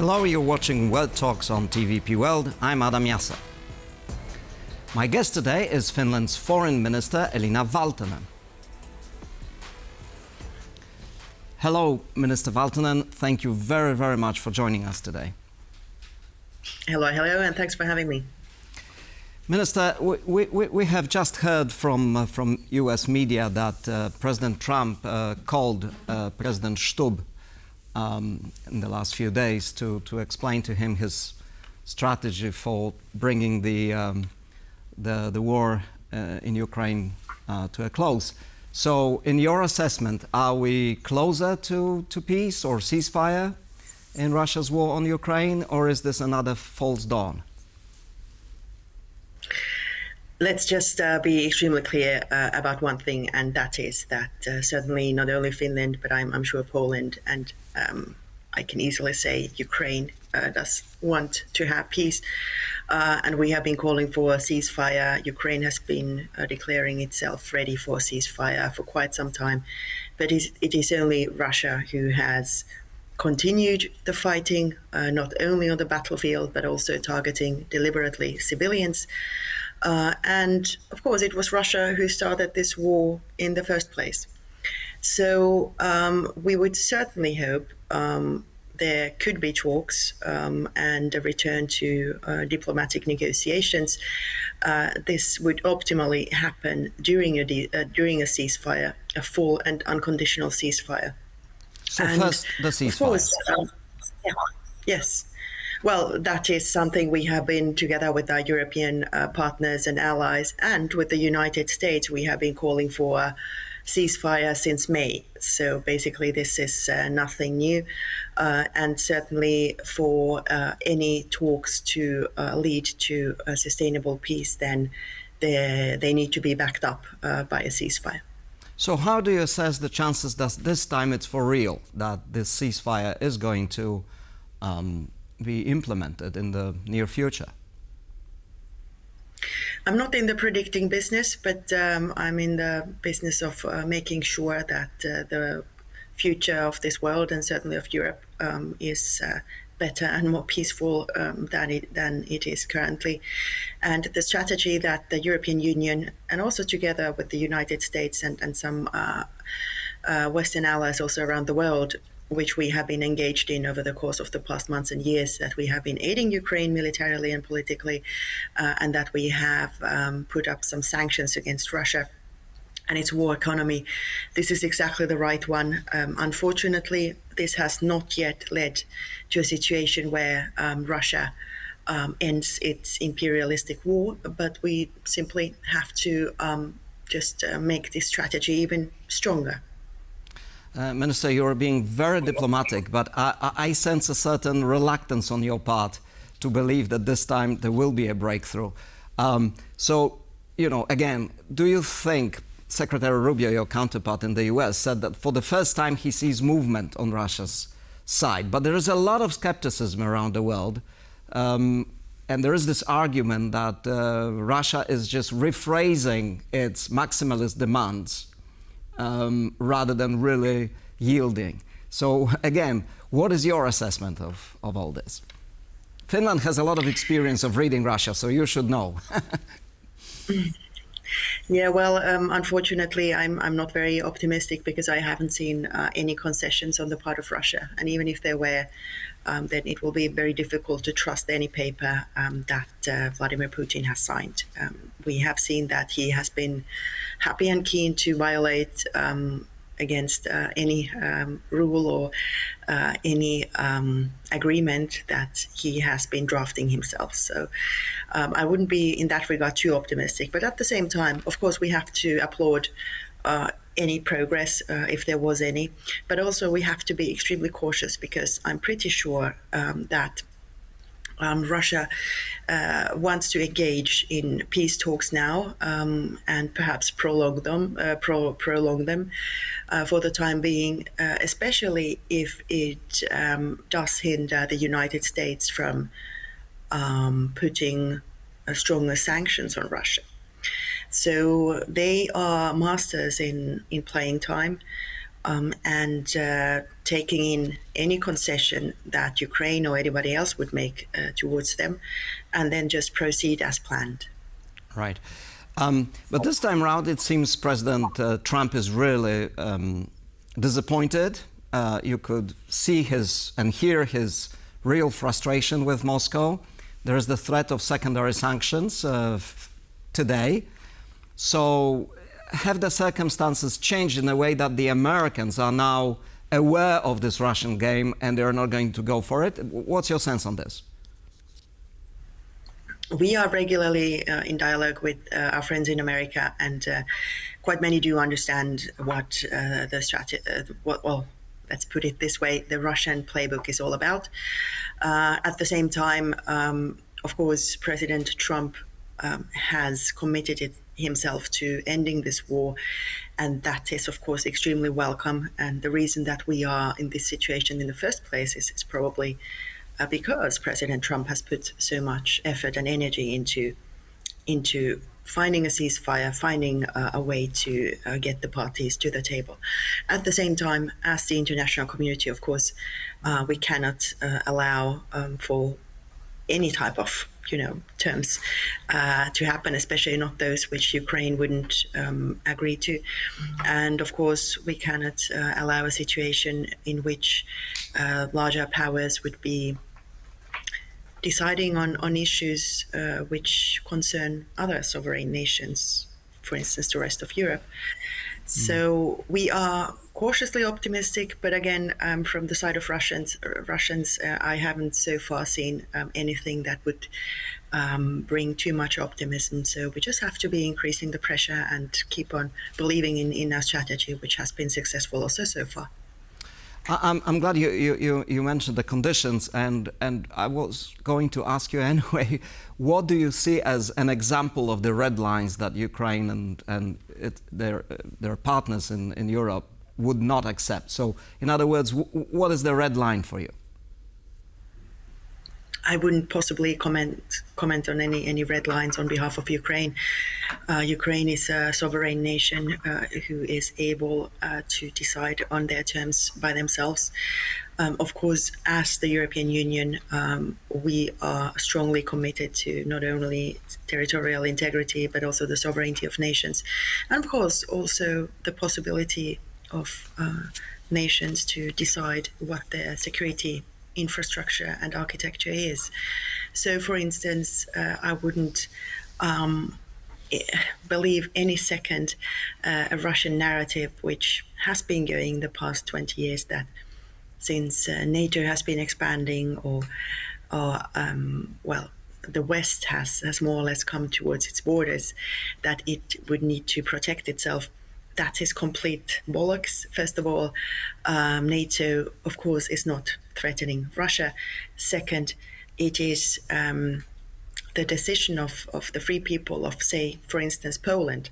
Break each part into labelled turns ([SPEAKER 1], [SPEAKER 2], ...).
[SPEAKER 1] Hello, you're watching World Talks on TVP World. I'm Adam Jassa. My guest today is Finland's Foreign Minister Elina Valtonen. Hello, Minister Valtonen. Thank you very, very much for joining us today.
[SPEAKER 2] Hello, and thanks for having me.
[SPEAKER 1] Minister, we have just heard from US media that President Trump called President Stubb in the last few days to explain to him his strategy for bringing the war in Ukraine to a close. So, in your assessment, are we closer to peace or ceasefire in Russia's war on Ukraine, or is this another false dawn?
[SPEAKER 2] Let's just be extremely clear about one thing, and that is that certainly not only Finland, but I'm sure Poland and I can easily say Ukraine does want to have peace. And we have been calling for a ceasefire. Ukraine has been declaring itself ready for a ceasefire for quite some time. But it is only Russia who has continued the fighting, not only on the battlefield, but also targeting deliberately civilians. And of course, it was Russia who started this war in the first place. So we would certainly hope there could be talks and a return to diplomatic negotiations. This would optimally happen during a ceasefire, a full and unconditional ceasefire.
[SPEAKER 1] So and first, the ceasefire. Of course,
[SPEAKER 2] yes. Well, that is something we have been together with our European partners and allies, and with the United States, we have been calling for a ceasefire since May. So basically, this is nothing new. And certainly for any talks to lead to a sustainable peace, then they need to be backed up by a ceasefire.
[SPEAKER 1] So how do you assess the chances that this time it's for real, that this ceasefire is going to be implemented in the near future?
[SPEAKER 2] I'm not in the predicting business, but I'm in the business of making sure that the future of this world and certainly of Europe is better and more peaceful than it is currently. And the strategy that the European Union, and also together with the United States and some Western allies also around the world, which we have been engaged in over the course of the past months and years, that we have been aiding Ukraine militarily and politically, and that we have put up some sanctions against Russia and its war economy. This is exactly the right one. Unfortunately, this has not yet led to a situation where Russia ends its imperialistic war, but we simply have to just make this strategy even stronger.
[SPEAKER 1] Minister, you're being very diplomatic, but I sense a certain reluctance on your part to believe that this time there will be a breakthrough. So, again, do you think Secretary Rubio, your counterpart in the US, said that for the first time he sees movement on Russia's side? But there is a lot of skepticism around the world. And there is this argument that Russia is just rephrasing its maximalist demands rather than really yielding. So again, what is your assessment of all this? Finland has a lot of experience of reading Russia, so you should know.
[SPEAKER 2] Yeah, well, unfortunately, I'm not very optimistic because I haven't seen any concessions on the part of Russia. And even if there were, then it will be very difficult to trust any paper that Vladimir Putin has signed. We have seen that he has been happy and keen to violate against any rule or any agreement that he has been drafting himself. So I wouldn't be in that regard too optimistic. But at the same time, of course, we have to applaud any progress if there was any. But also we have to be extremely cautious because I'm pretty sure that Russia wants to engage in peace talks now and perhaps prolong them for the time being, especially if it does hinder the United States from putting stronger sanctions on Russia. So they are masters in playing time. and taking in any concession that Ukraine or anybody else would make towards them, and then just proceed as planned.
[SPEAKER 1] Right. But this time around, it seems President Trump is really disappointed. You could see his and hear his real frustration with Moscow. There is the threat of secondary sanctions today. So have the circumstances changed in a way that the Americans are now aware of this Russian game and they're not going to go for it? What's your sense on this?
[SPEAKER 2] We are regularly in dialogue with our friends in America, and quite many do understand what the strategy, well, let's put it this way, the Russian playbook is all about. At the same time, of course, President Trump has committed himself to ending this war, and that is, of course, extremely welcome. And the reason that we are in this situation in the first place is probably because President Trump has put so much effort and energy into finding a ceasefire, finding a way to get the parties to the table. At the same time, as the international community, of course, we cannot allow for any type of terms to happen, especially not those which Ukraine wouldn't agree to. And of course, we cannot allow a situation in which larger powers would be deciding on issues which concern other sovereign nations, for instance, the rest of Europe. So we are cautiously optimistic, but again, from the side of Russians, I haven't so far seen anything that would bring too much optimism. So we just have to be increasing the pressure and keep on believing in our strategy, which has been successful also so far.
[SPEAKER 1] I'm glad you mentioned the conditions, and I was going to ask you anyway, what do you see as an example of the red lines that Ukraine and their partners in Europe would not accept? So, in other words, what is the red line for you?
[SPEAKER 2] I wouldn't possibly comment on any red lines on behalf of Ukraine. Ukraine is a sovereign nation who is able to decide on their terms by themselves. Of course, as the European Union, we are strongly committed to not only territorial integrity, but also the sovereignty of nations. And of course, also the possibility of nations to decide what their security infrastructure and architecture is. So, for instance, I wouldn't believe any second a Russian narrative which has been going the past 20 years that since NATO has been expanding or the West has more or less come towards its borders, that it would need to protect itself. That is complete bollocks. First of all, NATO, of course, is not threatening Russia. Second, it is the decision of the free people of, say, for instance, Poland,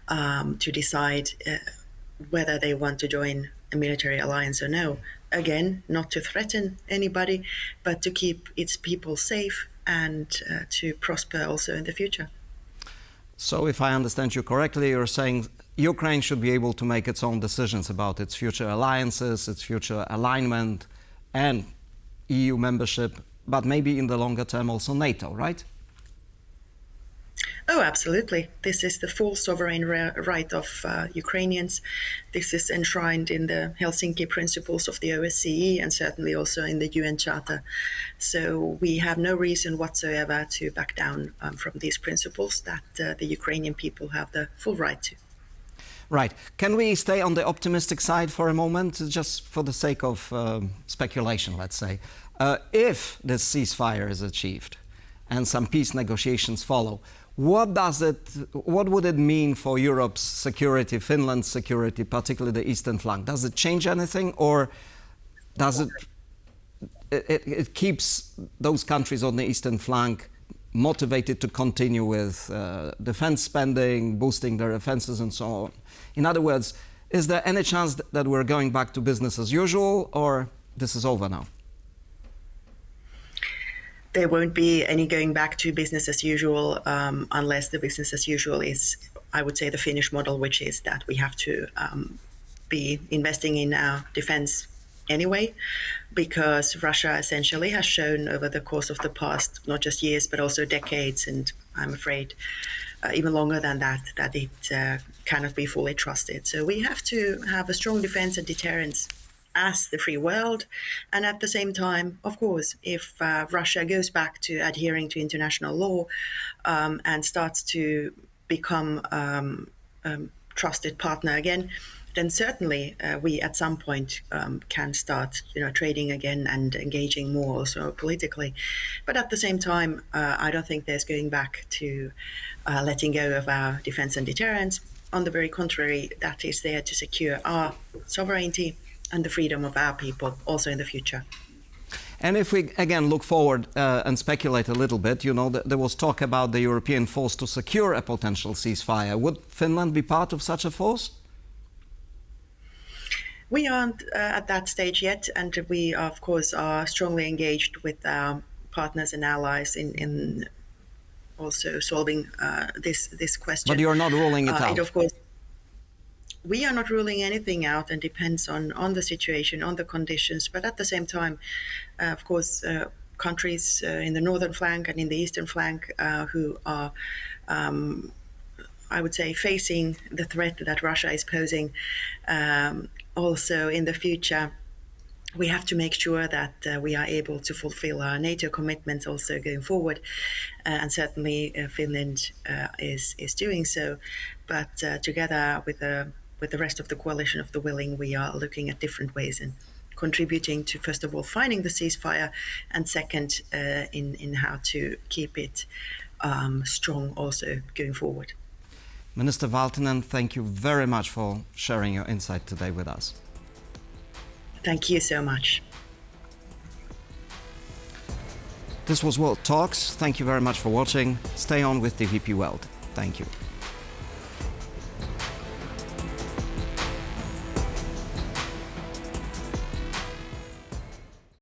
[SPEAKER 2] to decide whether they want to join a military alliance or no. Again, not to threaten anybody, but to keep its people safe and to prosper also in the future.
[SPEAKER 1] So if I understand you correctly, you're saying Ukraine should be able to make its own decisions about its future alliances, its future alignment, and EU membership, but maybe in the longer term also NATO, right?
[SPEAKER 2] Oh, absolutely. This is the full sovereign right of Ukrainians. This is enshrined in the Helsinki Principles of the OSCE and certainly also in the UN Charter. So we have no reason whatsoever to back down from these principles that the Ukrainian people have the full right to.
[SPEAKER 1] Right. Can we stay on the optimistic side for a moment, just for the sake of speculation, let's say? If this ceasefire is achieved and some peace negotiations follow, what would it mean for Europe's security, Finland's security, particularly the eastern flank? Does it change anything, or does it keeps those countries on the eastern flank motivated to continue with defense spending, boosting their defenses and so on? In other words, is there any chance that we're going back to business as usual, or this is over now?
[SPEAKER 2] There won't be any going back to business as usual unless the business as usual is, I would say, the Finnish model, which is that we have to be investing in our defense anyway, because Russia essentially has shown over the course of the past, not just years, but also decades, and I'm afraid even longer than that, that it cannot be fully trusted. So we have to have a strong defense and deterrence as the free world. And at the same time, of course, if Russia goes back to adhering to international law and starts to become trusted partner again, then certainly we at some point can start, trading again and engaging more also politically. But at the same time, I don't think there's going back to letting go of our defense and deterrence. On the very contrary, that is there to secure our sovereignty and the freedom of our people also in the future.
[SPEAKER 1] And if we again look forward and speculate a little bit, there was talk about the European force to secure a potential ceasefire. Would Finland be part of such a force?
[SPEAKER 2] We aren't at that stage yet, and we, of course, are strongly engaged with our partners and allies in also solving this question.
[SPEAKER 1] But you're not ruling it out?
[SPEAKER 2] Of course, we are not ruling anything out, and depends on the situation, on the conditions. But at the same time, of course, countries in the northern flank and in the eastern flank who are I would say, facing the threat that Russia is posing also in the future, we have to make sure that we are able to fulfill our NATO commitments also going forward. And certainly Finland is doing so. But together with the rest of the coalition of the willing, we are looking at different ways and contributing to, first of all, finding the ceasefire, and second, in how to keep it strong also going forward.
[SPEAKER 1] Minister Valtonen, thank you very much for sharing your insight today with us.
[SPEAKER 2] Thank you so much.
[SPEAKER 1] This was World Talks. Thank you very much for watching. Stay on with TVP World. Thank you.